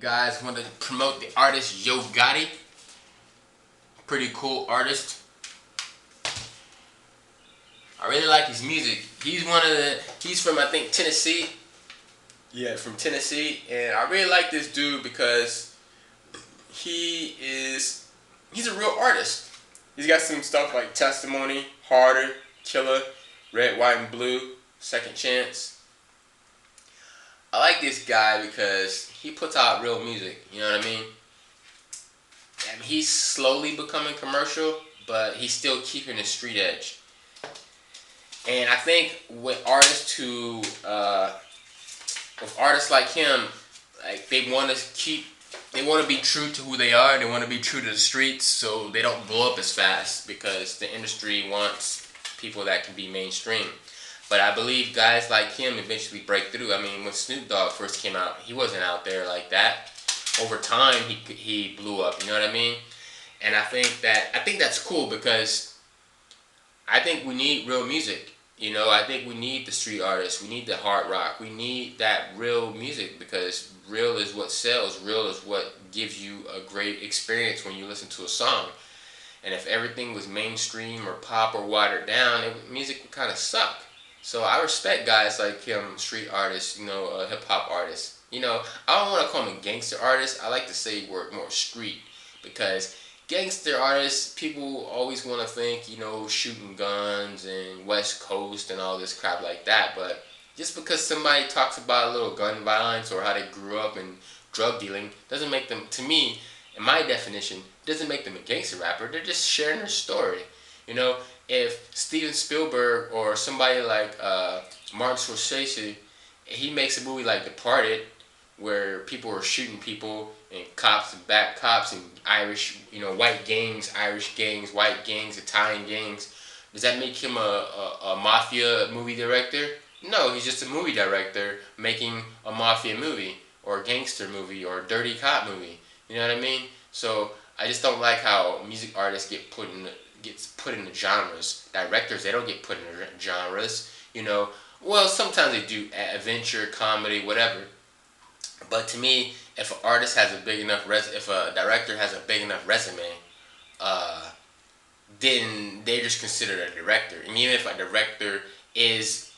guys, want to promote the artist Yo Gotti. Pretty cool artist. I really like his music. He's from, I think, Tennessee. Yeah, from Tennessee. And I really like this dude because he's a real artist. He's got some stuff like Testimony, Harder, Killer, Red, White, and Blue, Second Chance. I like this guy because he puts out real music, you know what I mean? And he's slowly becoming commercial, but he's still keeping the street edge. And I think with artists like him, like they want to be true to who they are. They want to be true to the streets, so they don't blow up as fast because the industry wants people that can be mainstream. But I believe guys like him eventually break through. I mean, when Snoop Dogg first came out, he wasn't out there like that. Over time, he blew up. You know what I mean? And I think that's cool because I think we need real music. You know, I think we need the street artists. We need the hard rock. We need that real music because real is what sells. Real is what gives you a great experience when you listen to a song. And if everything was mainstream or pop or watered down, music would kind of suck. So I respect guys like him, street artists, hip hop artists. I don't want to call him a gangster artist. I like to say we're more street because gangster artists, people always want to think, shooting guns and West Coast and all this crap like that. But just because somebody talks about a little gun violence or how they grew up in drug dealing doesn't make them, to me, in my definition, doesn't make them a gangster rapper. They're just sharing their story. If Steven Spielberg or somebody like Martin Scorsese, he makes a movie like Departed, where people are shooting people and cops and back cops and Irish, white gangs, Irish gangs, white gangs, Italian gangs, does that make him a mafia movie director? No, he's just a movie director making a mafia movie or a gangster movie or a dirty cop movie. You know what I mean? So I just don't like how music artists gets put in the genres. Directors, they don't get put in the genres. Well, sometimes they do, adventure, comedy, whatever. But to me, if an artist has a big enough if a director has a big enough resume, then they're just considered a director. And even if a director is,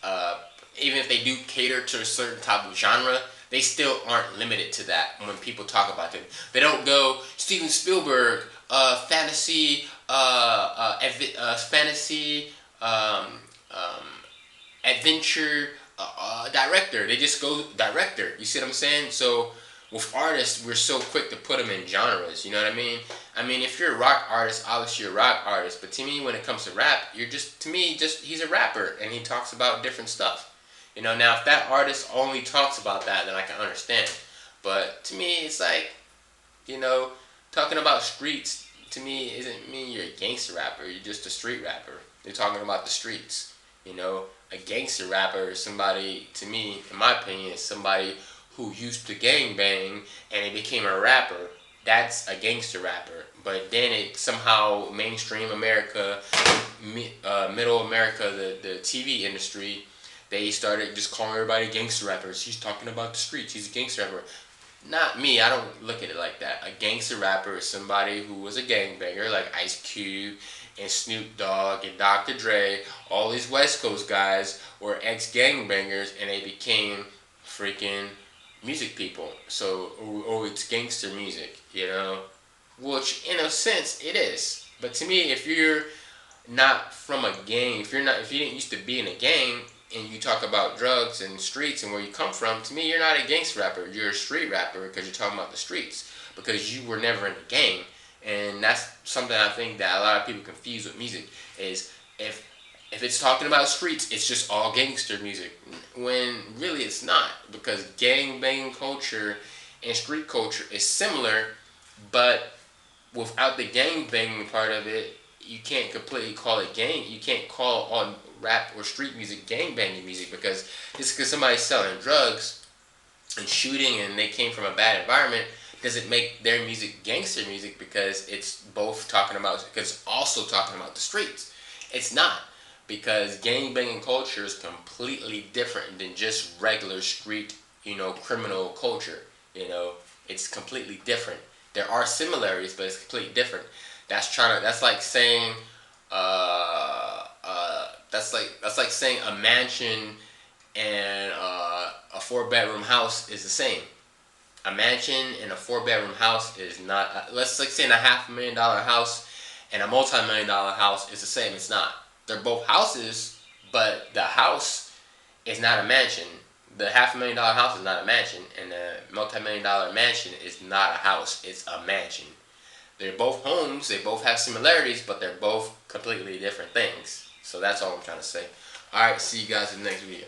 even if they do cater to a certain type of genre, they still aren't limited to that when people talk about them. They don't go Steven Spielberg, fantasy, adventure director. They just go director. You see what I'm saying? So with artists, we're so quick to put them in genres. You know what I mean? I mean, if you're a rock artist, obviously you're a rock artist. But to me, when it comes to rap, he's a rapper and he talks about different stuff. Now if that artist only talks about that, then I can understand. But to me, it's like, talking about streets, to me, isn't mean you're a gangster rapper. You're just a street rapper. You're talking about the streets. A gangster rapper is somebody, to me, in my opinion, is somebody who used to gangbang and they became a rapper. That's a gangster rapper. But then it somehow, mainstream America, middle America, the TV industry, they started just calling everybody gangster rappers. He's talking about the streets. He's a gangster rapper. Not me. I don't look at it like that. A gangster rapper is somebody who was a gangbanger, like Ice Cube and Snoop Dogg and Dr. Dre. All these West Coast guys were ex-gangbangers and they became freaking music people. So, it's gangster music, Which, in a sense, it is. But to me, if you're not from a gang, if you didn't used to be in a gang, and you talk about drugs and streets and where you come from, to me, you're not a gangster rapper. You're a street rapper because you're talking about the streets. Because you were never in a gang. And that's something I think that a lot of people confuse with music, is if it's talking about streets, it's just all gangster music. When really it's not. Because gang culture and street culture is similar, but without the gang banging part of it, you can't completely call it gang. You can't call on rap or street music gang-banging music because just because somebody's selling drugs and shooting and they came from a bad environment doesn't make their music gangster music because it's also talking about the streets. It's not, because gang-banging culture is completely different than just regular street, criminal culture. It's completely different. There are similarities, but it's completely different. That's like saying, that's like saying a mansion and a 4 bedroom house is the same. A mansion and a 4 bedroom house is not. Let's like saying a $500,000 house and a multi-million-dollar house is the same. It's not. They're both houses, but the house is not a mansion. The $500,000 house is not a mansion, and the multi-million-dollar mansion is not a house. It's a mansion. They're both homes. They both have similarities, but they're both completely different things. So that's all I'm trying to say. All right. See you guys in the next video.